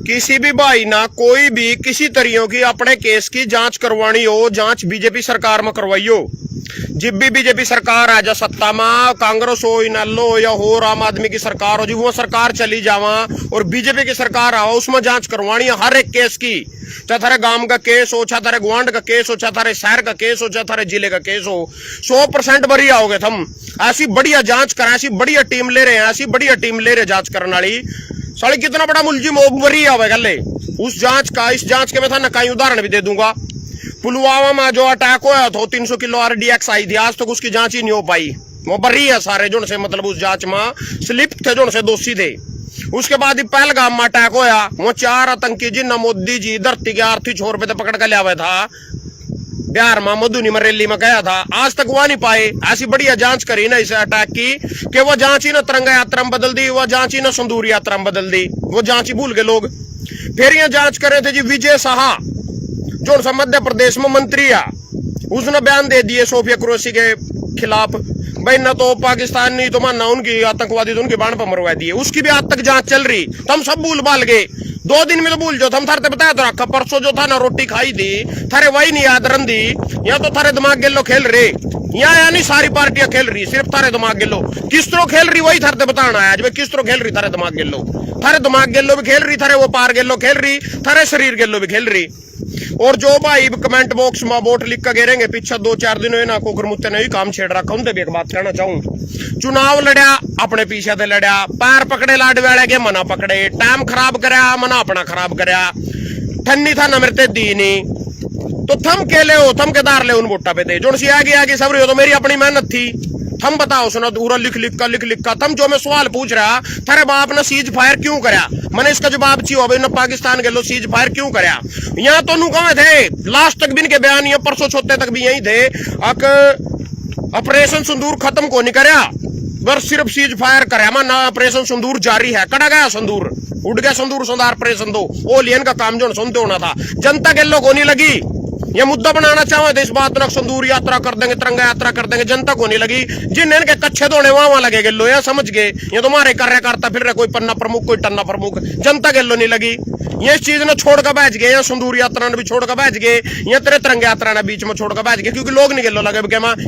किसी भी भाई ना कोई भी किसी तरीकों की अपने केस की जांच करवानी हो, जांच बीजेपी सरकार में करवाइयो। जब भी बीजेपी सरकार आ जा सत्ता में, कांग्रेस हो, इनेलो हो या हो आम आदमी की सरकार हो, जी वो सरकार चली जावा और बीजेपी की सरकार आओ, उसमें जांच करवानी है हर एक केस की। चाहे थारे गांव का केस हो, चाहे थारे गुआंढ का केस हो, चाहे थारे शहर का केस हो, चाहे थारे जिले का केस हो, 100% बरी आओगे तुम। ऐसी बढ़िया जांच करें, ऐसी बढ़िया टीम ले रहे हैं, ऐसी बढ़िया टीम ले रहे जांच करने वाली। साले कितना बड़ा मुलजिम हो बरी आवेगा ले उस जांच का। इस जांच के मैं था ना कई उदाहरण भी दे दूंगा। पुलवामा में जो अटैक हुआ था 300 किलो RDX आई थी, आज तक उसकी जांच ही नहीं हो पाई। वो बरी है सारे जो से मतलब उस जांच में स्लिप थे, जो से दोषी थे। उसके बाद पहलगाम में अटैक होया, वो 4 आतंकी जिन्ना मोदी जी धरती के आर्थी छोर पे पकड़ कर लिया था बिहार में, मधुनी में रैली में गया था, आज तक वह नहीं पाए। ऐसी बढ़िया जांच करी ना इस अटैक की कि वो जांच ही ना तिरंगा यात्रा में बदल दी, वो जांच ही ना संदूर यात्रा में बदल दी, वो जांच ही भूल गए लोग। फिर ये जांच कर रहे थे जी विजय शाह जो मध्य प्रदेश में मंत्री है, उसने बयान दे दिए सोफिया कुरैशी के खिलाफ। भाई न तो पाकिस्तान नहीं तो मानना उनकी आतंकवादी तो उनके बाण पर मरवा दिए, उसकी भी आज तक जांच चल रही। तुम सब भूल भाल गए, 2 दिन में तो भूल जाओ। हम थारे बताया तो रखा, परसों जो था ना रोटी खाई थी थारे वही नहीं याद रंदी, या तो थारे दिमाग गेलो खेल रहे, या नहीं सारी पार्टियां खेल रही, सिर्फ थारे दिमाग गेलो किस तरह खेल रही वही थारे बताना है। आज किस तरह खेल रही थारे दिमाग गेलो, थारे दिमाग गेलो भी खेल रही, थारे वो पार गेलो खेल रही, थारे शरीर गेलो भी खेल रही। और जो भाई कमेंट बॉक्स में वोट लिख कर गिरेंगे पीछे 2-4 दिन हुए ना कोकर मुत्ते ने भी काम छेड़ रखा, उनसे भी एक बात कहना चाहूं। चुनाव लड़या अपने पीछे से लड़या, पैर पकड़े लाड वाले के मना पकड़े, टाइम खराब करया मना अपना खराब करया, ठन्नी था नमरते दी नहीं तो थम के ले हो, थम के दार ले उन वोटा पे थे जो सी आगे सब रही हो। तो मेरी अपनी मेहनत थी, थम बताओ सुना पूरा लिख लिख का थम जो मैं सवाल पूछ रहा थारे बाप ने सीज फायर क्यों करया, मैंने इसका जवाब चाहिए भाई न पाकिस्तान के लो सीज फायर क्यों करया। यहाँ तो नु कहे थे लास्ट तक भी इनके बयान, ये परसों छोटे तक भी यही थे, ऑपरेशन सिंदूर खत्म को नहीं करया, बस सिर्फ सीज फायर करया ना, ऑपरेशन सिंदूर जारी है। कड़ा गया संदूर, उड़ गया संदूर, संदार ऑपरेशन दो ओ लियन का काम जो सुनते होना था, जनता के लोग होने लगी। ये मुद्दा बनाना चाहो तो इस बात में संदूर यात्रा कर देंगे, तिरंगा यात्रा कर देंगे, जनता को नहीं लगी। जिन इनके कच्चे धोने वहां लगे गेलो, या समझ गए ये तुम्हारे कार्यकर्ता फिर रहे, कोई पन्ना प्रमुख कोई टन्ना प्रमुख, जनता गेलो नहीं लगी। ये चीज ने छोड़ कर बैठ गए, या संदूर यात्रा ने भी छोड़ कर बैठ गए, या तेरे तिरंगा यात्रा ने बीच में छोड़ कर बैठ गए, क्योंकि लोग नहीं गेलो लगे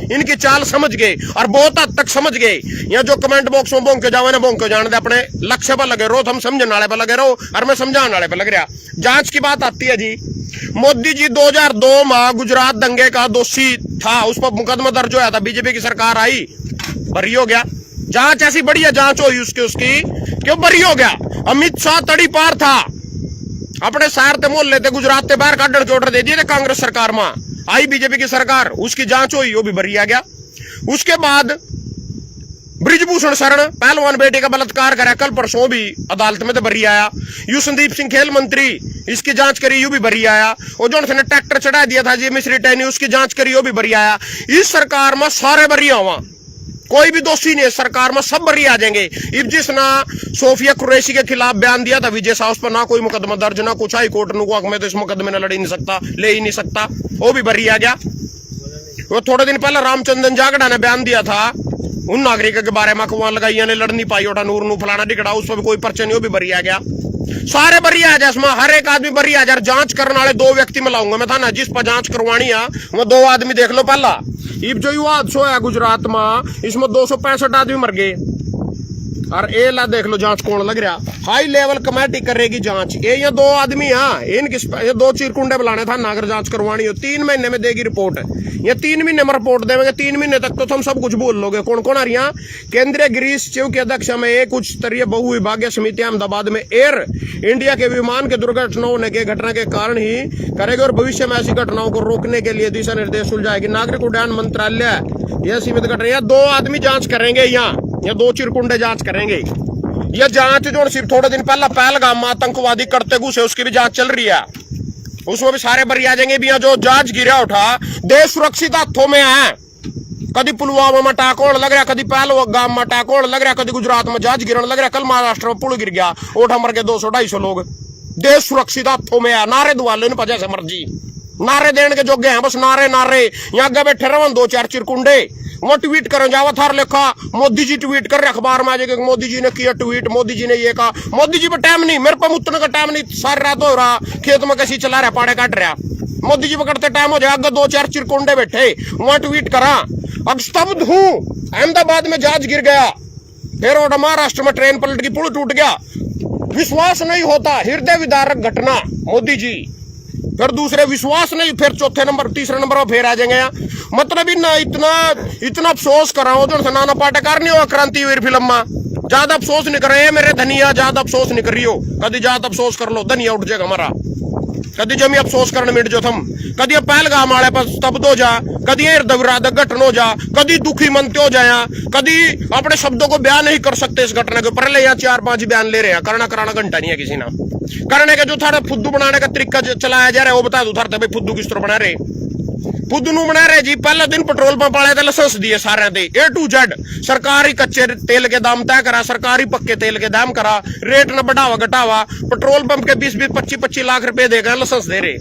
इनकी चाल समझ गए और बहुत हद तक समझ गए। या जो कमेंट बॉक्स में बोंक के जाओ ना बोंक के जाने दे, अपने लक्ष्य पर लगे रहो, हम समझने वाले पर लगे रहो और मैं समझाने वाले पर लग रहा। जांच की बात आती है जी, मोदी जी 2002 में गुजरात दंगे का दोषी था, उस पर मुकदमा दर्ज होया था, बीजेपी की सरकार आई, बरी हो गया। जांच ऐसी बढ़िया जांच हुई उसकी क्यों बरी हो गया। अमित शाह तड़ी पार था, अपने शहर ते मोहल्ले ते गुजरात ते बाहर काटने के ऑर्डर दे दिए थे कांग्रेस सरकार में, आई बीजेपी की सरकार, उसकी जांच हुई, वो भी बरी आ गया। उसके बाद ब्रिजभूषण शरण पहलवान बेटे का बलात्कार करा, कल परसों भी अदालत में तो बरी आया। यू संदीप सिंह खेल मंत्री, इसकी जांच करी, यू भी बरी आया। और जो ने ट्रैक्टर चढ़ा दिया था जी मिश्री टैनी, उसकी जांच करी, वो भी बरी आया। इस सरकार में सारे बरी हुआ, कोई भी दोषी नहीं, सरकार में सब बरी आ जाएंगे। इब जिसना सोफिया कुरैशी के खिलाफ बयान दिया था विजय शाह, उस पर ना कोई मुकदमा दर्ज ना कुछ, हाई कोर्ट में तो इस मुकदमे ने लड़ ही नहीं सकता, ले ही नहीं सकता, वो भी बरी आ गया। वो थोड़े दिन पहले रामचंद्रन जागड़ा ने बयान दिया था उन नागरिकों के बारे में, वहां लगाइया ने लड़ नहीं पाई, ओटा नूर नू फलाना टिकड़ा, उस पर भी कोई पर्चा नहीं, वो भी बरी आ गया। सारे बरी आ जाए, इसमें हर एक आदमी बरी आ जाए। जांच करने वाले 2 व्यक्ति मिलाऊंगा मैं था ना, जिस पर जांच करवानी है वो 2 आदमी देख लो। पहला इब जो युवा हादसा है गुजरात में, इसमें 265 आदमी मर गए, और ए ला देख लो जांच कौन लग रहा, हाई लेवल कमेटी करेगी जांच। ये 2 आदमी है, इनकी 2 चिरकुंडे बुलाने था नागर जांच करवानी हो, 3 महीने में देगी रिपोर्ट। ये 3 महीने में रिपोर्ट देंगे, 3 महीने तक तो तुम सब कुछ बोल लोगे। कौन कौन आ रही है, केंद्रीय गृह सचिव के अध्यक्ष में एक उच्च स्तरीय बहुविभागीय समिति अहमदाबाद में एयर इंडिया के विमान के दुर्घटना होने के घटना के कारण ही करेगी, और भविष्य में ऐसी घटनाओं को रोकने के लिए दिशा निर्देश सुलझाएगी। नागरिक उड्डयन मंत्रालय यह सीमित घटना, 2 आदमी जांच करेंगे, यहाँ 2 चिरकुंडे जांच करेंगे। यह जांच जो सिर्फ थोड़े दिन पहला पहलगाम में आतंकवादी करते घुसे, उसकी भी जांच चल रही है, उसमें भी सारे बरी आ जाएंगे। भी जो जांच गिरा उठा, देश सुरक्षित हाथों में है। कभी पुलवामा में अटैक होने लग रहा, कभी पहलगाम में अटैक होने लग रहा, कभी गुजरात में जांच गिरने लग रहा, कल महाराष्ट्र में पुल गिर गया, ओठा मर के 200-250 लोग। देश सुरक्षित हाथों में है, नारे दुआ लो इन जैसे मर्जी, नारे देने के जोगे हैं, बस नारे नारे। यहाँ आगे बैठे रहो 2-4 चिरकुंडे, वो ट्वीट करो जावा थार लिखा मोदी जी ट्वीट कर रहे अखबार में आज मोदी जी ने किया ट्वीट, मोदी जी ने ये कहा। मोदी जी पे टाइम नहीं, मेरे पे उतने का टाइम नहीं, सारी रात हो रहा खेत में कैसी चला रहा, पाड़े काट रहा। मोदी जी पकड़ते टाइम हो जाएगा, 2-4 चिरकुंडे बैठे वहां ट्वीट करा। अब स्तब्ध हूं, अहमदाबाद में जहाज गिर गया, फिर और महाराष्ट्र में ट्रेन पलट गई, पुल टूट गया, विश्वास नहीं होता, हृदय विदारक घटना मोदी जी। फिर दूसरे विश्वास नहीं, फिर चौथे नंबर तीसरे नंबर पर फिर आ जाएंगे। मतलब इतना अफसोस कर रहा हूं जो नाना पाटेकर नहीं हुआ क्रांतिवीर फिल्म में, ज्यादा अफसोस नहीं कर रहे मेरे धनिया, ज्यादा अफसोस नहीं कर रही हो, कभी ज्यादा अफसोस कर लो धनिया उठ जाएगा हमारा, कभी जमी अफसोस करने मिट जो थम, कभी पहलगाम वाले पर स्तब्ध हो जा, कभी हृदय घटन हो जा, कभी दुखी मनते हो जाया, कभी अपने शब्दों को बयान नहीं कर सकते इस घटना के ऊपर, ले यहाँ 4-5 बयान ले रहे हैं, कराना घंटा नहीं है किसी ना करने का। जो थारा फुद्दू बनाने का तरीका चलाया जा रहा है वो बता दो थारते भाई फुद्दू किस तरह बना रहे, फुद्दू नु बना रहे जी। पहले दिन पेट्रोल पंप वाले थे लाइसेंस दिए सारे दे A to Z, सरकारी कच्चे तेल के दाम तय करा, सरकारी पक्के तेल के दाम करा, रेट न बढ़ावा घटावा, पेट्रोल पंप के 20-20, 25-25 लाख रुपए देगा लाइसेंस दे रहे।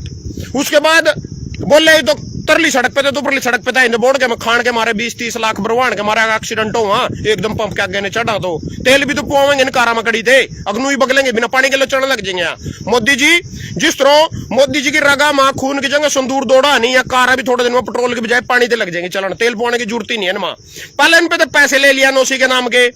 उसके बाद बोले तो तरली सड़क पे थे, तो परली सड़क पे था, इन्हें बोर्ड के में खान के मारे 20-30 लाख भरवान के मारे एक्सीडेंट हुआ, एकदम पंप के आगे ने चढ़ा, तो तेल भी तो पुआवेंगे इन कारा में कड़ी थे, अग्नू ही बगलेंगे, बिना पानी के लिए चढ़ने लग जाएंगे। मोदी जी जिस तरह मोदी जी की रगा मां खून की जगह संदूर दौड़ा नहीं, या कारा भी थोड़े दिन में पेट्रोल की बजाय पानी से लग जाएंगे चलन, तेल पुआने की जरूरत ही नहीं है ना। पहले इन पे तो पैसे ले लिया नौसी के नाम के,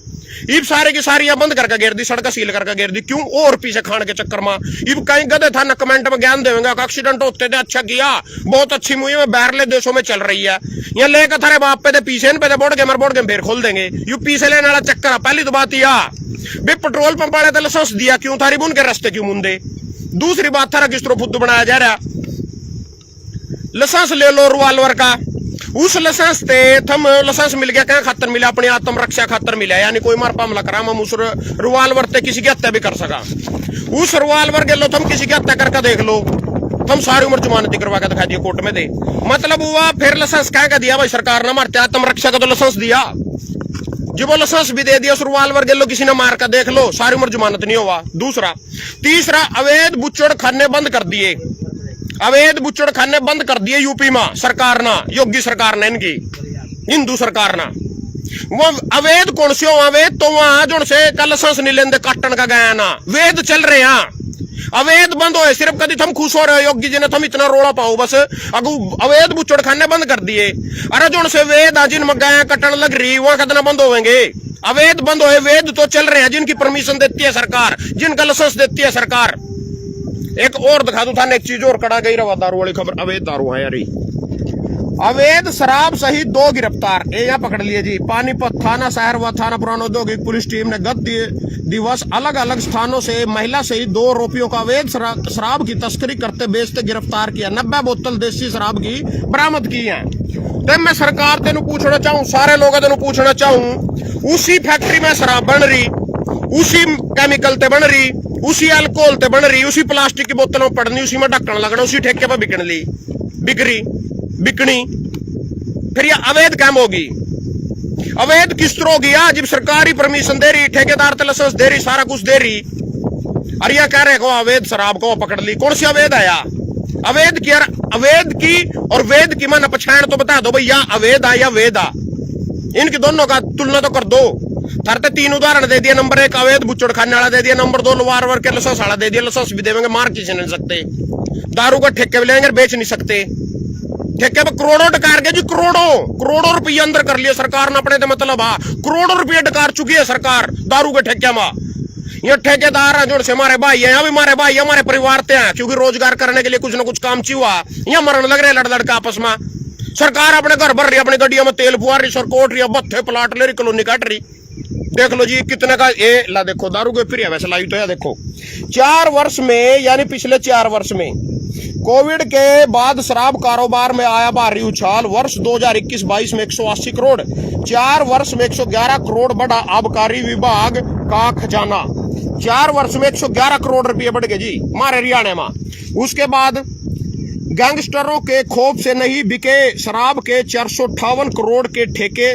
इब सारे की सारी बंद करके गिर दी, सड़क सील करके गिर दी, क्यों और पीछे खान के चक्कर में। इब कहीं गधे था ना कमेंट में ज्ञान देंगे, एक्सीडेंट होते थे अच्छा किया, बहुत अच्छी मूवी में बाहरले देशों में चल रही है, यहाँ लेकर थारे बाप पे थे पीछे पे बोर्ड के फिर खोल देंगे, यू पीछे लेने वाला चक्कर है। पहली तो बात यह भाई पेट्रोल पंप वाले तो लाइसेंस दिया, क्यों थारी बुन के रास्ते क्यों मुंदे। दूसरी बात थारा किस तरह फुद्दू बनाया जा रहा, लाइसेंस ले लो रिवाल्वर का, उस लाइसेंस ते थम लाइसेंस मिल गया क्या खातर मिला, अपनी आत्मरक्षा खातर मिला, यानी कोई मार हमला करा हम उस रिवाल्वर ते किसी की हत्या भी कर सका। उस रिवाल्वर के लो तुम किसी की हत्या करके देख लो, तुम सारी उम्र जमानती करवा के दिखा दिया कोर्ट में दे, मतलब हुआ फिर लाइसेंस क्या दिया भाई सरकार ने, मारते आत्मरक्षा का तो लाइसेंस दिया, जो वो लाइसेंस भी दे दिया, उस रिवाल्वर के लो किसी ने मार कर देख लो, सारी उम्र जमानत नहीं हुआ। दूसरा तीसरा अवैध बुच्चड़ खाने बंद कर दिए, अवैध बुच्चड़ खाने बंद कर दिए यूपी में सरकार ना, योगी सरकार ने, इनकी हिंदू सरकार ना। वो अवैध कौन से हो, अवैध तो वहां जो से कल लाइसेंस नहीं लेंदे काटन का गया ना, वेद चल रहे हैं, अवैध बंद हो, सिर्फ कभी थम खुश हो रहे हो योगी जी ने थम इतना रोड़ा पाओ, बस अगू अवैध बुच्चड़ खाने बंद कर दिए। अरे जो से वेद जिन में गाय कटन लग रही वहां कितना बंद होंगे, अवैध बंद हो, वेद तो चल रहे हैं जिनकी परमिशन देती है सरकार, जिनका लाइसेंस देती है सरकार। एक और दिखा दू था, एक चीज और कड़ा गई रवा दारू वाली खबर, अवैध दारू है यार, अवैध शराब सहित 2 गिरफ्तार, यहाँ पकड़ लिए जी। पानीपत थाना शहर व थाना पुराना औद्योगिक पुलिस टीम ने गत दिवस अलग अलग स्थानों से महिला सहित 2 आरोपियों का अवैध शराब की तस्करी करते बेचते गिरफ्तार किया, 90 बोतल देसी शराब की बरामद की है। तो मैं सरकार तेन पूछना चाहूँ, सारे लोगों तेन पूछना चाहूँ, उसी फैक्ट्री में शराब बन रही, उसी केमिकल ते बन रही, उसी अल्कोहल ते बन रही, उसी प्लास्टिक की बोतलों पड़नी, उसी में ढक्कन लगना, उसी ठेके पर बिकनी, फिर ये अवैध काम होगी। अवैध किस तरह होगी, जब सरकारी परमिशन दे रही, ठेकेदार ते लाइसेंस दे रही, सारा कुछ दे रही, और यह कह रहे को अवैध शराब को पकड़ ली, कौन सी अवैध आया, अवैध की और वेद की मन पछाण तो बता दो भैया, अवैध आ या वेद आ, इनकी दोनों का तुलना तो कर दो। थरते 3 उदाहरण दे दिया, नंबर 1 अवैध बुच्चड़ खाने वाला दे दिया, नंबर 2 रिवाल्वर के लाइसेंस वाला दे दिया, लाइसेंस भी देंगे, मार किसी नहीं सकते, दारू का ठेके भी लेंगे, बेच नहीं सकते, ठेके पे करोड़ों डकार गए जी, करोड़ों रुपये अंदर कर लिए सरकार ने अपने, तो मतलब करोड़ों रुपये डकार चुकी है सरकार दारू के ठेके में। ये ठेकेदार है जो से हमारे भाई है, यहाँ भी हमारे भाई हमारे परिवार ते हैं, क्योंकि रोजगार करने के लिए कुछ ना कुछ काम हुआ, यहाँ मरण लग रहे लड़ का आपस में। सरकार अपने घर भर रही, अपनी गड्डियों में तेल पुआ रही, सरकोट रही, बत्थे प्लाट ले रही, कॉलोनी काट रही, देख लो जी कितने का ये ला, देखो दारू के फ्री है वैसे लाई तो है, देखो 4 वर्ष में, यानी पिछले 4 वर्ष में कोविड के बाद शराब कारोबार में आया भारी उछाल, वर्ष 2021-22 में 180 करोड़, 4 वर्ष में 111 करोड़ बढ़ा आबकारी विभाग का खजाना, 4 वर्ष में 111 करोड़ रुपये बढ़ गए जी हमारे हरियाणा में। उसके बाद गैंगस्टरों के खौफ से नहीं बिके शराब के 458 करोड़ के ठेके,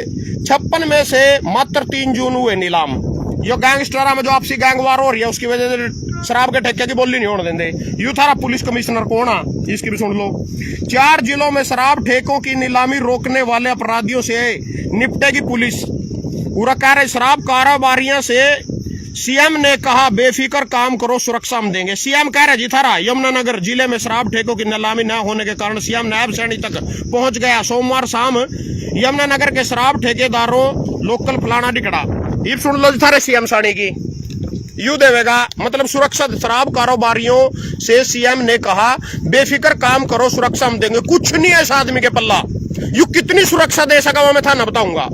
56 में से मात्र 3 जून हुए नीलाम। जो गैंगस्टर में जो आपसी गैंगवार हो रही है उसकी वजह से शराब के ठेके की बोली नहीं होने देंगे। यू थारा पुलिस कमिश्नर कौन आ, इसकी भी सुन लो। 4 जिलों में शराब ठेकों की नीलामी रोकने वाले अपराधियों से निपटेगी पुलिस। पूरा कह रहे शराब कारोबारियों से सीएम ने कहा बेफिक्र काम करो, सुरक्षा हम देंगे। सीएम कह रहे जी थारा यमुनानगर जिले में शराब ठेकों की नीलामी न होने के कारण सीएम नायब सैनी तक पहुंच गया। सोमवार शाम यमुनानगर के शराब ठेकेदारों लोकल फलाना डिकड़ा। ये सुन लो जी थारे सीएम सानी की यू देवेगा, मतलब सुरक्षा शराब कारोबारियों से सीएम ने कहा बेफिक्र काम करो, सुरक्षा हम देंगे। कुछ नहीं है इस आदमी के पल्ला, यू कितनी सुरक्षा दे सका मैं था ना बताऊंगा।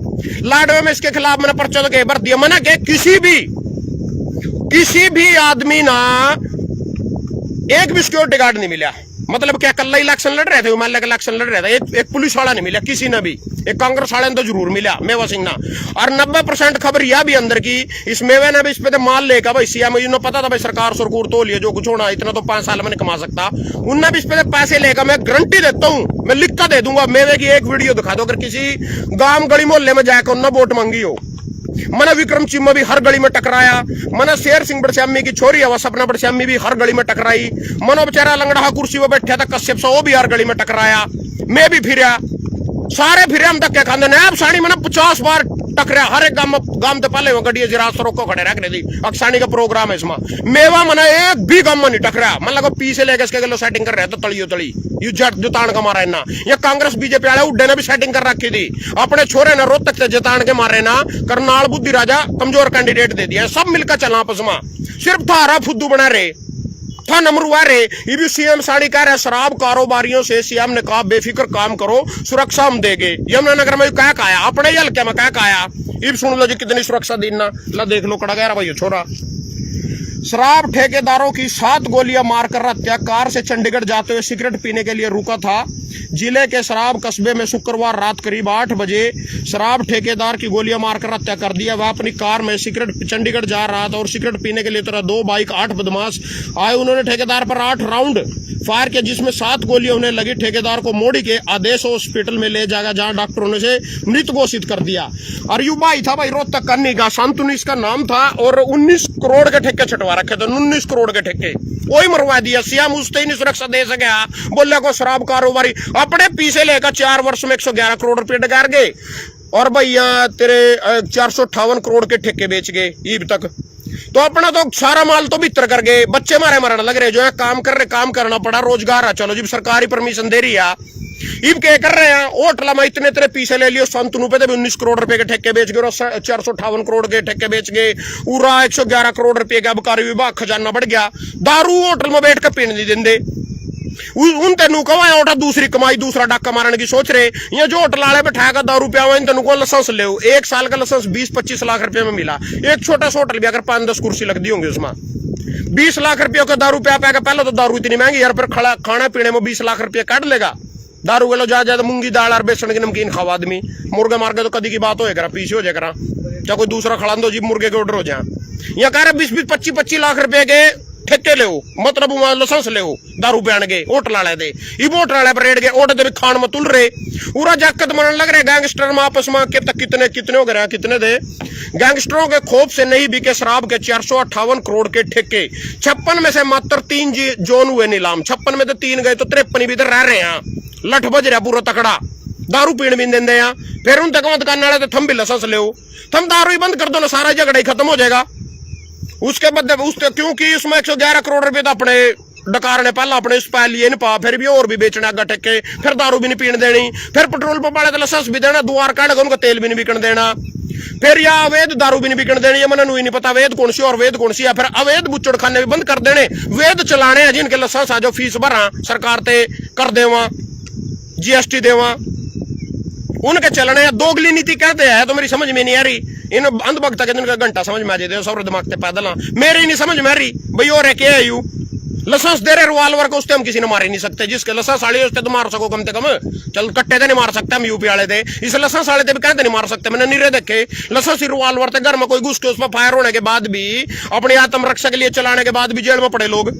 लाडवे में इसके खिलाफ मैंने पर्चा के भर दिया। मैंने के किसी भी आदमी ना एक भी सिक्योरिटी गार्ड नहीं मिला। मतलब क्या कल इलेक्शन लड़ रहे थे, हिमालय का इलेक्शन लड़ रहे थे, एक पुलिस वाला नहीं मिला किसी ने भी। एक कांग्रेस वाले ने तो जरूर मिला, मेवा सिंह ना। और 90% खबर यह भी अंदर की इस मेवे ने भी इस पे तो माल लेकर भाई सीएम ने पता था भाई सरकार सुरकुर तो लिए जो कुछ होना इतना तो 5 साल में नहीं कमा सकता। उनने भी इस पे पैसे लेकर, मैं गारंटी देता हूं, मैं लिख कर दे दूंगा। मेवे की एक वीडियो दिखा दो, अगर किसी गांव गली मोहल्ले में जाकर उन्होंने वोट मांगी हो। मना विक्रम चिम्मा भी हर गली में टकराया। मना शेर सिंह बड़श्यामी की छोरी है सपना बड़श्यामी भी हर गली में टकराई। मनो बेचारा लंगड़ा कुर्सी पर बैठा था कश्यप सा, वो भी हर गली में टकराया। मैं भी फिरा, सारे फिरे हम धक्के खाते। नैब साड़ी मैंने 50 बार टकरा। हर एक गांव तो पहले गड्डी जिराज रोको खड़े रख रही थी। अक्सानी का प्रोग्राम है इसमें। मेवा मना एक भी गांव में नहीं टकरा। मन लगा पी से लेकर इसके गलो सेटिंग कर रहे तो तलियो तली यू जट जुतान का मारा ना। ये कांग्रेस बीजेपी वाले उड्डे ने भी सेटिंग कर रखी थी। अपने छोरे ने रोहतक से जतान के मारे ना, करनाल बुद्धि राजा कमजोर कैंडिडेट दे दिया। सब मिलकर चला आपस में, सिर्फ थारा फुद्दू बना रहे था नमरुआ रे। ये भी सीएम साड़ी कह रहे शराब कारोबारियों से सीएम ने कहा बेफिक्र काम करो, सुरक्षा हम देंगे। यमुनानगर में क्या कहा अपने ही हल्के में क्या कहा, ये सुन लो जी कितनी सुरक्षा देना। ला देख लो कड़ा गया भाई छोरा। शराब ठेकेदारों की 7 गोलियां मारकर हत्या। कार से चंडीगढ़ जाते हुए सिगरेट पीने के लिए रुका था। जिले के शराब कस्बे में शुक्रवार रात करीब 8 बजे शराब ठेकेदार की गोलियां मारकर हत्या कर दिया। वह अपनी कार में सिगरेट चंडीगढ़ जा रहा था और सिगरेट पीने के लिए तरह 2 बाइक 8 बदमाश आए। उन्होंने ठेकेदार पर 8 राउंड फायर किया, जिसमें 7 गोलियां उन्हें लगी। ठेकेदार को मोड़ी के आदेश हॉस्पिटल में ले जाएगा, जहां डॉक्टरों ने से मृत घोषित कर दिया। और यू भाई था भाई रोहतक करनी का, शांतनु इसका नाम था। और 19 करोड़ के ठेके छटवा रखे थे, 19 करोड़ के ठेके वही मरवा दिया। सीएम उससे ही नहीं सुरक्षा दे सके। बोले को शराब कारोबारी अपने पीछे लेकर 4 वर्ष में 111 करोड़ रुपए डकार गए। और भैया तेरे 458 करोड़ के ठेके बेच गए ईब तक। तो अपना तो सारा माल तो भीतर कर गए। बच्चे मारे मरने लग रहे, जो है काम कर रहे, काम करना पड़ा, रोजगार है। चलो जी सरकारी परमिशन दे रही है, इब क्या कर रहे हैं होटल में इतने तेरे पीछे ले लियो। संतनु पे 19 करोड़ रुपए के ठेके बेच गए, 458 करोड़ के ठेके बेच गए। पूरा 111 करोड़ रुपए का आबकारी विभाग खजाना बढ़ गया। दारू होटल में बैठ कर पीने नहीं देंगे। उन तेनू कमाया उठा दूसरी कमाई, दूसरा डाका मारने की सोच रहे। ये जो होटल वाले बैठाएगा दारू पिया इन तेनू को लाइसेंस ले 1 साल का लाइसेंस 20-25 लाख रुपए में मिला। एक छोटा सा होटल भी अगर 5-10 कुर्सी लग दी होंगी उसमें 20 लाख रुपये का दारू पिया पाएगा। पहले तो दारू इतनी महंगी यार, पर खाना पीने में 20 लाख रुपये काट लेगा। दारू के लो ज्यादा मूंगी दाल और बेसन की नमकीन खावा आदमी। मुर्गे मार के तो कदी की बात हो जाएगा, पीछे हो जाएगा। चाहे कोई दूसरा खड़ा दो जी मुर्गे के ऑर्डर हो जाए। या कह रहे 20-25 लाख रुपए के ठेके ले, मतलब लाइसेंस ले दारू पियान गए होटल वाले दे। होटल वाले पर रेड गए, ओटे खान में तुल रहे। पूरा जाकत मन लग रहे गैंगस्टर में आपस में कितने हो गए, कितने दे गैंगस्टरों के खोप से नहीं बिके शराब के 458 करोड़ के ठेके। 56 में से मात्र 3 जोन हुए नीलाम। 56 में तो 3 गए तो 53 भी इधर रह रहे हैं। लठ बज रहा पूरा तकड़ा, दारू पीण भी देंगे हैं। फिर उन तक मत करने वाले थम भी लाइसेंस ले, थम दारू ही बंद कर दो ना, सारा झगड़ा ही खत्म हो जाएगा। उसके बदले क्योंकि उसमें 111 करोड़ रुपए तो अपने डकार ने पहला अपने उस पा लिए पा, फिर भी और भी बेचना अगर ठेके। फिर दारू भी नहीं पीने देनी, फिर पेट्रोल पंप वाले तो लाइसेंस भी देना, द्वार काटेगा उनका तेल भी नहीं बिकन देना। फिर या अवैध दारू भी नहीं बिकन देनी है। मैंने नहीं पता वेद कौन सी और वेद कौन सी है। फिर अवैध बुच्चड़ खाने भी बंद कर देने। वेद चलाने हैं जिनके लाइसेंस आ जो फीस भरा सरकार ते कर देवा, जीएसटी देवा, उनके चलने। दोगली नीति कहते हैं तो मेरी समझ में नहीं आ रही। इन अंधभक्त के दिन का घंटा समझ में आ जाते सब दिमाग से पैदल। मेरी नहीं समझ में आ रही भाई और है क्या यू लाइसेंस दे रहे रिवाल्वर को, उससे हम किसी ने मार ही नहीं सकते। जिसके लाइसेंस वाले उससे तो मार सको कम से कम। चल कट्टे तो नहीं मार सकते हम यूपी वाले थे, इस लाइसेंस वाले थे भी कहते नहीं मार सकते। मैंने नीरे देखे लाइसेंस रिवाल्वर थे घर में कोई घुस के उस पर फायर होने के बाद भी, अपनी आत्मरक्षा के लिए चलाने के बाद भी जेल में पड़े लोग।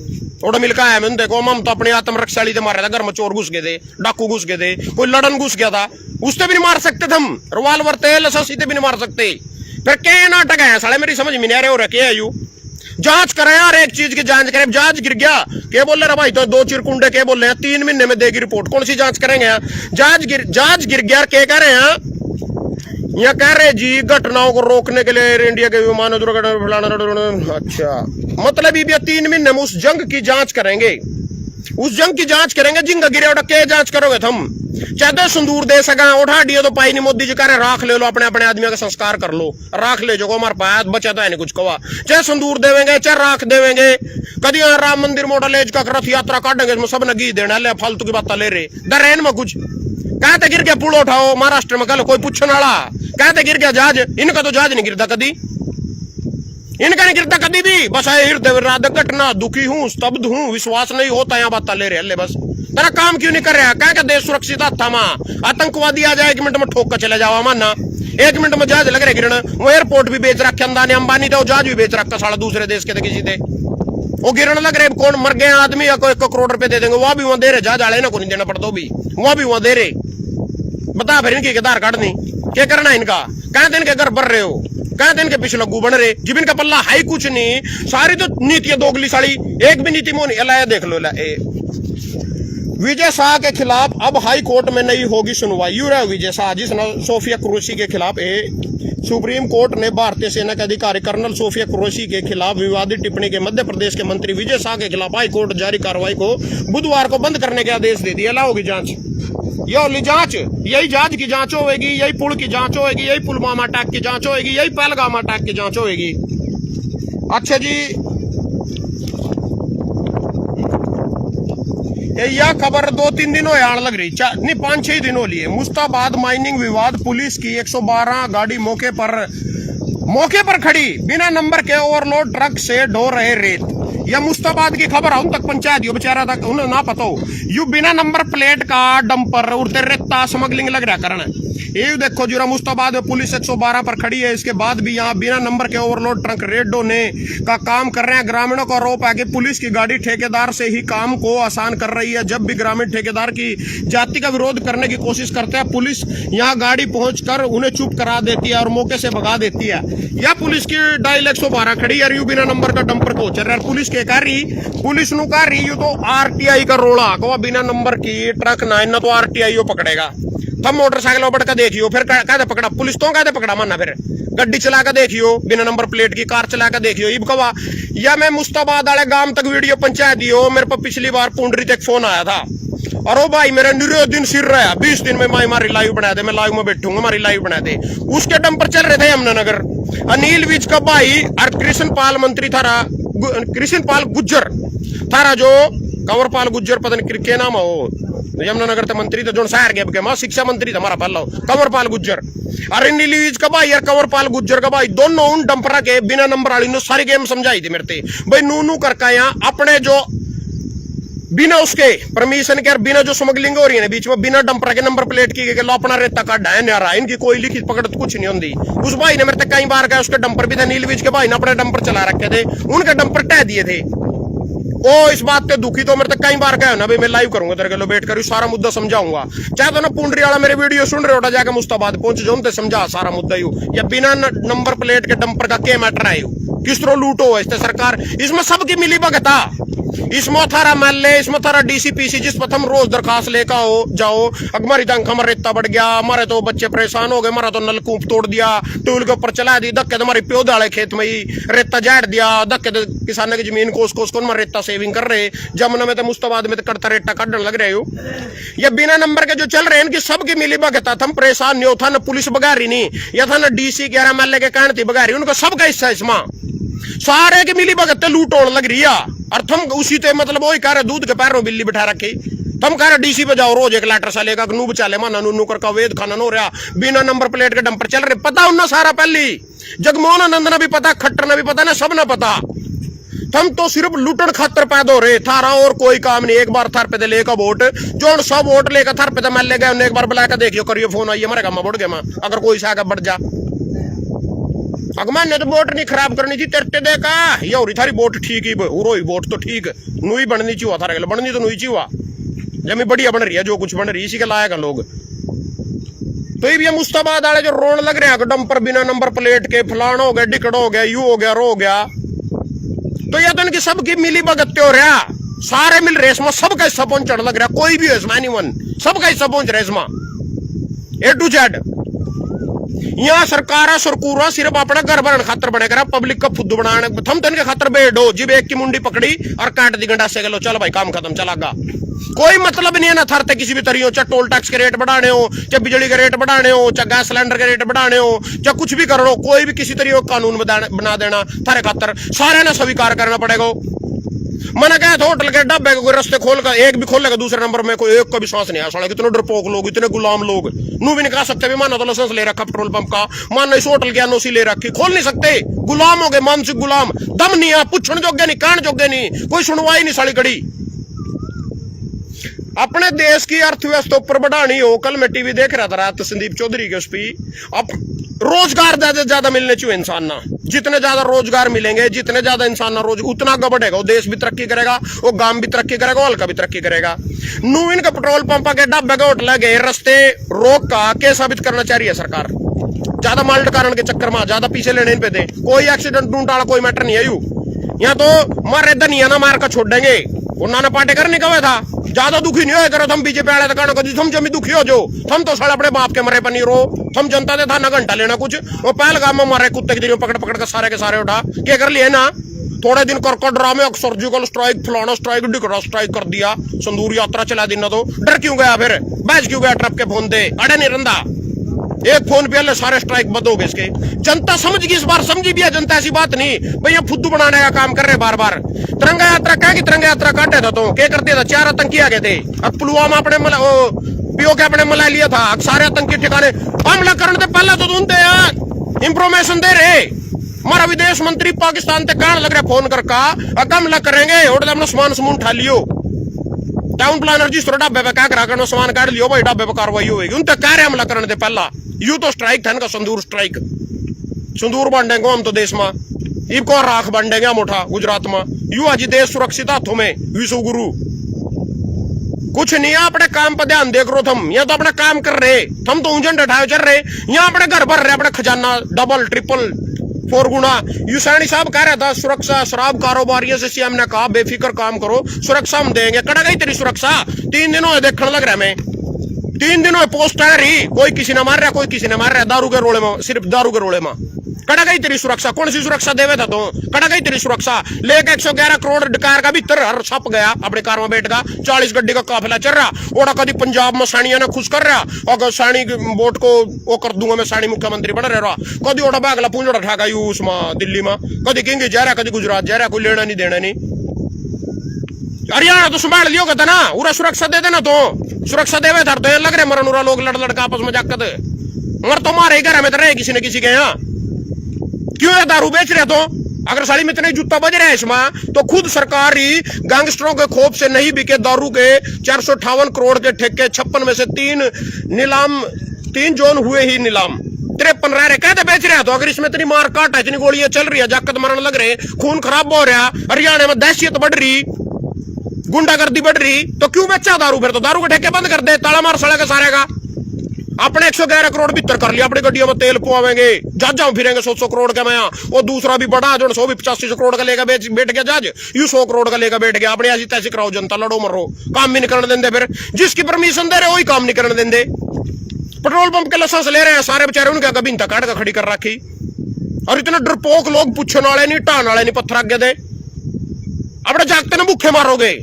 और मिलकर आया मैंने देखो हम तो अपनी आत्मरक्षा लिए मारे थे, घर में चोर घुस गए थे, डाकू घुस गए थे, कोई लड़न घुस गया था, उससे भी नहीं मार सकते थे हम। रिवाल्वर थे लाइसेंस भी नहीं मार सकते। फिर क्या नाटक है साले, मेरी समझ में नहीं आ रहे हो रखे है यू। जांच करें यार, एक चीज की जांच करें। जांच गिर गया क्या बोल रहे भाई, तो दो चिरकुंडे क्या बोल रहे हैं 3 महीने में देगी रिपोर्ट, कौन सी जांच करेंगे यार? जांच गिर गया क्या कह रहे हैं यहाँ? कह रहे जी घटनाओं को रोकने के लिए एयर इंडिया के विमानों दुर्घटना फैलाना। अच्छा, मतलब ये 3 महीने में उस जंग की जांच करेंगे, उस जंग की जांच करेंगे। जिंगा गिरे उठा के जांच करोगे तुम? चाहे संदूर दे सका उठा दिए तो पाई नहीं। मोदी जी कह रहे राख ले लो, अपने अपने आदमी का संस्कार कर लो, राख ले जो हमारे पास बचा तो है नहीं कुछ कवा। चाहे संदूर देवेंगे चाहे राख देवेंगे। कभी यहाँ राम मंदिर मॉडल एज का रथ यात्रा काटेंगे, इसमें सब ने घी देना ले, फालतू की बात ले रहे दरेन में कुछ कहते गिर गया पुल उठाओ महाराष्ट्र में, कल कोई पूछने वाला कहते गिर गया जहाज। इनका तो जहाज नहीं गिरता कभी, इनका नहीं गिरता कभी भी। बस हृदय घटना, दुखी हूँ, स्तब्ध हूँ, विश्वास नहीं होता, यहाँ बात ले रहे बस। तेरा काम क्यों नहीं कर रहा? क्या देश सुरक्षित था माँ? आतंकवादी आ जाए 1 मिनट में ठोक कर चले जाओ माना, 1 मिनट में जहाज लग रहे गिरना। वो एयरपोर्ट भी बेच रखे अंबानी, अंबानी थे, जहाज भी बेच रखा साला दूसरे देश के किसी थे, वो गिरने लग रहे। कौन मर गए आदमी या कोई 1 करोड़ रुपए दे देंगे, वहां भी वहां दे रहे, जहाज आले ना को नहीं देना पड़ता, भी वहां भी वहां दे रहे। बता फिर इनकी आधार कार्ड नहीं क्या करना इनका? कह दिन के घर बढ़ रहे हो, कह दिन के पीछे लगू बन रहे, जीव इनका पल्ला हाई कुछ नहीं। सारी तो नीतियां दोगली साड़ी, एक भी नीति मोनी अलाया देख लो। विजय शाह के खिलाफ अब हाई कोर्ट में नहीं होगी सुनवाई। यू रहा विजय शाह जिसने सोफिया कुरैशी के खिलाफ सुप्रीम कोर्ट ने भारतीय सेना के अधिकारी कर्नल सोफिया कुरैशी के खिलाफ विवादित टिप्पणी के मध्य प्रदेश के मंत्री विजय शाह के खिलाफ हाई कोर्ट जारी कार्रवाई को बुधवार को बंद करने के आदेश दे दिया। होगी जांच, ये होगी जांच, यही जहाज की जांच होगी, यही पुल की जांच होगी, यही पुलवामा अटैक की जांच होगी, यही पहलगाम अटैक की जांच होगी। अच्छा जी, यह खबर 2-3 दिन हो आने लग रही, नहीं 5-6 दिन हो लिए। मुस्ताबाद माइनिंग विवाद, पुलिस की 112 गाड़ी मौके पर खड़ी, बिना नंबर के ओवरलोड ट्रक से ढो रहे रेत। यह मुस्ताबाद की खबर उन तक पंचायत हो बेचारा तक उन्हें ना पता हो। यू बिना नंबर प्लेट का डंपर उड़ते रेता स्मगलिंग लग रहा करना। ये देखो जरा मुस्ताबाद में पुलिस 112 पर खड़ी है, इसके बाद भी यहाँ बिना नंबर के ओवरलोड ट्रक रेड ढोने का काम कर रहे हैं। ग्रामीणों का आरोप है कि पुलिस की गाड़ी ठेकेदार से ही काम को आसान कर रही है। जब भी ग्रामीण ठेकेदार की जाति का विरोध करने की कोशिश करते हैं, पुलिस यहाँ गाड़ी पहुंचकर उन्हें चुप करा देती है और मौके से भगा देती है। यह पुलिस की डायल 112 खड़ी है, यू बिना नंबर का डंपर को चल रहा है। पुलिस के कारी, पुलिस नु कारी यू तो RTI का रोड़ा को बिना नंबर की ट्रक ना तो RTI पकड़ेगा। तब मोटरसाइकिल बढ़ कर देखियो, फिर कहते पकड़ा पुलिस तो कहते पकड़ा माना, फिर गड्डी चला कर देखियो बिना नंबर प्लेट की, कार चला कर देखियो। इब कवा या मैं मुस्ताबाद वाले गांव तक वीडियो पंचायत दियो। मेरे पर पिछली बार पुंडरी तक फोन आया था, और ओ भाई मेरा निरो दिन सिर रहा 20 दिन में हमारी लाइव बना दे, मैं लाइव में बैठूंगा, हमारी लाइव बना दे। उसके डंपर चल रहे थे यमुनानगर। अनिल विज का भाई और कृष्णपाल मंत्री थारा, कृष्णपाल गुज्जर थारा, जो कंवरपाल गुज्जर पता नहीं क्या नाम है वो, यमुनानगर के मंत्री थे जो शहर के शिक्षा मंत्री था हमारा पहला कंवरपाल गुज्जर। अरे नीलीज का भाई यार कंवरपाल गुज्जर का भाई, दोनों उन डंपरा के बिना नंबर वाली सारी गेम समझाई थी मेरे थे भाई। नू करके यहाँ अपने जो बिना उसके परमिशन के बिना जो स्मगलिंग हो रही है बीच में, बिना डंपर के नंबर प्लेट की लो अपना रेता काटा है न्यारा, इनकी कोई लिखित पकड़ तो कुछ नहीं होती। उस भाई ने मेरे तक कई बार गया, उसके डंपर भी था, नीलवीज के भाई ने अपने डंपर चला रखे थे, उनके डंपर टह दिए थे। ओ इस बात पे दुखी तो मेरे तक कई बार गया ना भाई, मैं लाइव करूंगा तेरे के बैठ कर सारा मुद्दा समझाऊंगा। चाहे तो ना पुंडरी वाला मेरे वीडियो सुन रहे हो, जाकर मुस्ताबाद पहुंच जाओ, समझा सारा मुद्दा यू, या बिना नंबर प्लेट के डंपर का क्या मैटर है, किस तरह लूटो है सरकार। इसमें सबकी मिली भगता, इसमें थारा MLA, इसमें थारा DCPC, जिस पर हम रोज दरखास्त लेकर हो जाओ, हमारी तंग हमारा रेता बढ़ गया, हमारे तो बच्चे परेशान हो गए, हमारा तो नलकूप तोड़ दिया, टूल के ऊपर चला दी, धक्के तो हमारी प्यो डाले खेत में ही रेता जाड़ दिया, धक्के तो किसानों की जमीन कोस कोस को रेता सेविंग कर रहे, जमुना में तो मुस्ताबाद में तो करता रेता काटने लग रहे हो। ये बिना नंबर के जो चल रहे हैं इनकी सबकी मिली भगता, हम परेशान नहीं हो, था ना पुलिस बगारी नहीं, या था ना DC के MLA के कहने थी बगारी, उनका सबका हिस्सा इसमें सारे की मिली भगत लूट होने लग रही है। और तुम उसी ते मतलब वही कह रहे दूध के पैरों बिल्ली बिठा रखी, तुम कह रहे DC पे जाओ रोज 1 लीटर सा लेगा, नू बचा ले माना नू कर का वेद खाना हो रहा, बिना नंबर प्लेट के डंपर चल रहे। पता उन्ना सारा पहली जगमोहन आनंद ने भी पता, खट्टर ने भी पता ना, सब ने पता। तुम तो सिर्फ लूटन खातर पैदा हो रहे, थारा और कोई काम नहीं। एक बार थार पे लेकर वोट जो 100 वोट लेकर थार पे MLA गए, उन्हें एक बार बुला कर देखियो, करियो फोन आइए हमारे काम में बढ़ गया, अगर कोई से आगे बढ़ जा। अगमान ने तो वोट नहीं खराब करनी थी, तेरे देखा ये हो रही थारी वोट ठीक ही उरो ही वोट तो ठीक नू ही बननी चाहिए, थारा बननी तो नू ही चाहिए, जमी बढ़िया बन रही है, जो कुछ बन रही है इसी के लायक लोग। तो ये मुस्ताबाद वाले जो रोन लग रहे हैं डंपर बिना नंबर प्लेट के, फलाना हो गया, डिकड़ हो गया, यू हो गया, रो हो गया, तो ये तो इनकी सबकी मिली भगत हो रहा, सारे मिल रहे इसमें, सबका हिस्सा पहुंचने लग रहा, कोई भी हो इसमें एनीवन, सबका हिस्सा पहुंच रहा है इसमें A to Z। यहाँ सरकार सरकूरा सिर्फ अपना घर बनाने खातर बने करा, पब्लिक का फुद्दू बनाने, थम तो इनके खातर बेडो जिब एक की मुंडी पकड़ी और काट दी गंडा से, चल भाई काम खत्म, चलागा। कोई मतलब नहीं है ना थरते किसी भी तरीके, चाहे टोल टैक्स के रेट बढ़ाने हो, चाहे बिजली के रेट बढ़ाने हो, चाहे गैस सिलेंडर के रेट बढ़ाने हो, चाहे कुछ भी कर लो, कोई भी किसी तरीके का कानून बना देना थारे खातर सारे ने स्वीकार करना पड़ेगा। मैंने कहा था होटल के डब्बे कोई रस्ते खोल कर एक भी खोलेगा दूसरे नंबर में, कोई एक को भी सांस नहीं आ सकता। कितने डरपोक लोग, इतने गुलाम लोग, नू भी नहीं कह सकते भी मानो तो लाइसेंस ले रखा पेट्रोल पंप का, मानो इस होटल की एनओसी ले रखी, खोल नहीं सकते, गुलाम हो गए, मानसिक गुलाम, दम नहीं है, पूछने जोगे नहीं, कहने जोगे नहीं, कोई सुनवाई नहीं साली कड़ी। अपने देश की अर्थव्यवस्था ऊपर बढ़ानी हो, कल मैं टीवी देख रहा था रात संदीप चौधरी के उस पर, अब रोजगार ज्यादा मिलने चाहिए इंसान ना, जितने ज्यादा रोजगार मिलेंगे, जितने ज्यादा इंसान ना रोज उतना आगे बढ़ेगा, वो देश भी तरक्की करेगा, वो गांव भी तरक्की करेगा, हल्का भी तरक्की करेगा। नून के पेट्रोल पंप के डब्बे के होटल गए रस्ते रोक का क्या साबित करना चाह रही है सरकार, ज्यादा माल कारण के चक्कर में ज्यादा पीछे लेने पे दे, कोई एक्सीडेंट ढूंढा कोई मैटर नहीं है यू, यहाँ तो मारे दनिया ना मार कर छोड़ देंगे। उन्होंने पाटेकर नहीं कहा था ज्यादा दुखी नहीं हो करो, थम बीजेपी वाले तो कहना तुम जमी दुखी हो जो, थम तो साले अपने बाप के मरे पर नहीं रो, थम जनता दे था ना घंटा लेना कुछ, वो पहलगाम में मारे कुत्ते की दिन पकड़ पकड़ कर सारे के सारे उठा क्या कर लिए ना, थोड़े दिन कर ड्रामे सर्जिकल स्ट्राइक, फलाना स्ट्राइक, डिकड़ा स्ट्राइक कर दिया, संदूर यात्रा चला देना, तो डर क्यों गया, फिर बैच क्यों गया, ट्रप के फोन दे अड़े नहीं रंदा, एक फोन पे ले सारे स्ट्राइक बंद हो गए इसके। जनता समझ गई, इस बार समझी भी है जनता, ऐसी बात नहीं भैया फुद्दू बनाने का काम कर रहे बार बार। तिरंगा यात्रा क्या की तिरंगा यात्रा काटे था तो क्या करते था, 4 आतंकी आ गए थे, अब पुलवामा अपने पीओ के अपने मला लिया था, सारे आतंकी ठिकाने हमला करने से पहले तो ढूंढते यार इंफॉर्मेशन दे रहे, हमारा विदेश मंत्री पाकिस्तान से कहने लग रहा फोन करके हमला करेंगे, और अपना सामान समून उठा लियो, टाउन प्लानर जी ढाबे पे क्या करा करना, सामान काट लियो भाई, ढाबे पे कार्रवाई होगी, उनसे कह रहे हमला करने से पहला, यू तो स्ट्राइक था इनका, संदूर स्ट्राइक, संदूर बांटेंगे हम तो देश में, इनको राख बांटेंगे हम उठा गुजरात में, यू आज देश सुरक्षित हाथों में, विश्व गुरु कुछ नहीं है, अपने काम पर ध्यान देख रो थम, यहाँ तो अपना काम कर रहे, हम तो ऊंजन उठाए चल रहे, यहाँ अपने घर भर रहे, अपने खजाना डबल ट्रिपल 4 गुना। यूसैनी साहब कह रहा था सुरक्षा शराब कारोबारियों से सीएम ने कहा बेफिक्र काम करो, सुरक्षा हम देंगे, कड़ा गई तेरी सुरक्षा, 3 दिनों देखने लग रहा मैं, 3 दिनों पोस्ट आ रही, कोई किसी ने मार रहा, कोई किसी ने मार रहा, दारू के रोले में, सिर्फ दारू के रोले में, कड़ा गई तेरी सुरक्षा, कौन सी सुरक्षा देवे था तो, कड़ा गई तेरी सुरक्षा, लेके 111 करोड़ कार का भीतर हर छप गया, अपने कार में बैठ गया, 40 गड्डी का काफिला चल रहा, ओड़ा कभी पंजाब में सानिया ने खुश कर रहा, अगर सानी वोट को वो कर दूंगा मैं, सानी मुख्यमंत्री बन रहा, कभी ओड़ा बागला पूंजड़ा ठाका यूस में दिल्ली में, कभी किंग जा रहा, कभी गुजरात जा रहा, कोई लेना नहीं देना नहीं, हरियाणा तो संभाल लियो कहता ना, पूरा सुरक्षा दे देना तो, सुरक्षा देवे था तो लग रहे मरन उरा लोग लड़ लड़का आपस में जाकर मर तो मारे घर में तो रहे किसी ने किसी के यहाँ, क्यों ये दारू बेच रहे तो, अगर साड़ी में इतने जूता बज रहे हैं इसमें तो खुद सरकार ही गैंगस्टरों के खोप से नहीं बिके दारू के 458 करोड़ के ठेके, 56 में से 3 जोन हुए ही नीलाम, 53 रह रहे कहते बेच रहे तो, अगर इसमें इतनी मार काट है, इतनी गोलियां चल रही है, जाकत मरने लग रहे, खून खराब हो रहा, हरियाणा में दहशत बढ़ रही, गुंडागर्दी बढ़ रही, तो क्यों बेचा दारू, फिर तो दारू के ठेके बंद कर दे, ताला मार सड़ा के सारे का, अपने 111 करोड़ भीतर कर लिया, अपनी गड्डियों में तेल पुआवेंगे, जहाज फिरेंगे 100 करोड़ का मैं, वो दूसरा भी बड़ा जो 185 करोड़ का लेकर बैठ गया जहाज, यू 100 करोड़ का लेकर बैठ गया, अपने ऐसी तैसी कराओ जनता, लड़ो मरो, काम भी नहीं करने देंगे, फिर जिसकी परमिशन दे रहे वही काम नहीं करने देंगे, पेट्रोल पंप के लाइसेंस ले रहे हैं सारे बेचारे, उनके कभी इंता काट का खड़ी कर रखी, और इतने डरपोक लोग पूछने वाले नहीं, टान वाले नहीं, पत्थर आगे दे, अपने जागते ने भूखे मारोगे,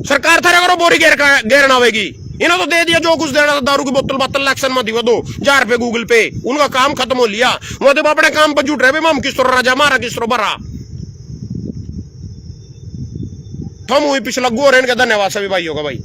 सरकार थारे करो बोरी घेर ना आवेगी, इन्होंने तो दे दिया जो कुछ देना था, दारू की बोतल बातल इलेक्शन में दिवा 2000 रुपए गूगल पे, उनका काम खत्म हो लिया, वो तो अपने काम पर जुट रहे, हम किस तरह राजा मारा किस तरह भरा, थम हुई पिछला गोरेन का धन्यवाद सभी भाइयों का भाई।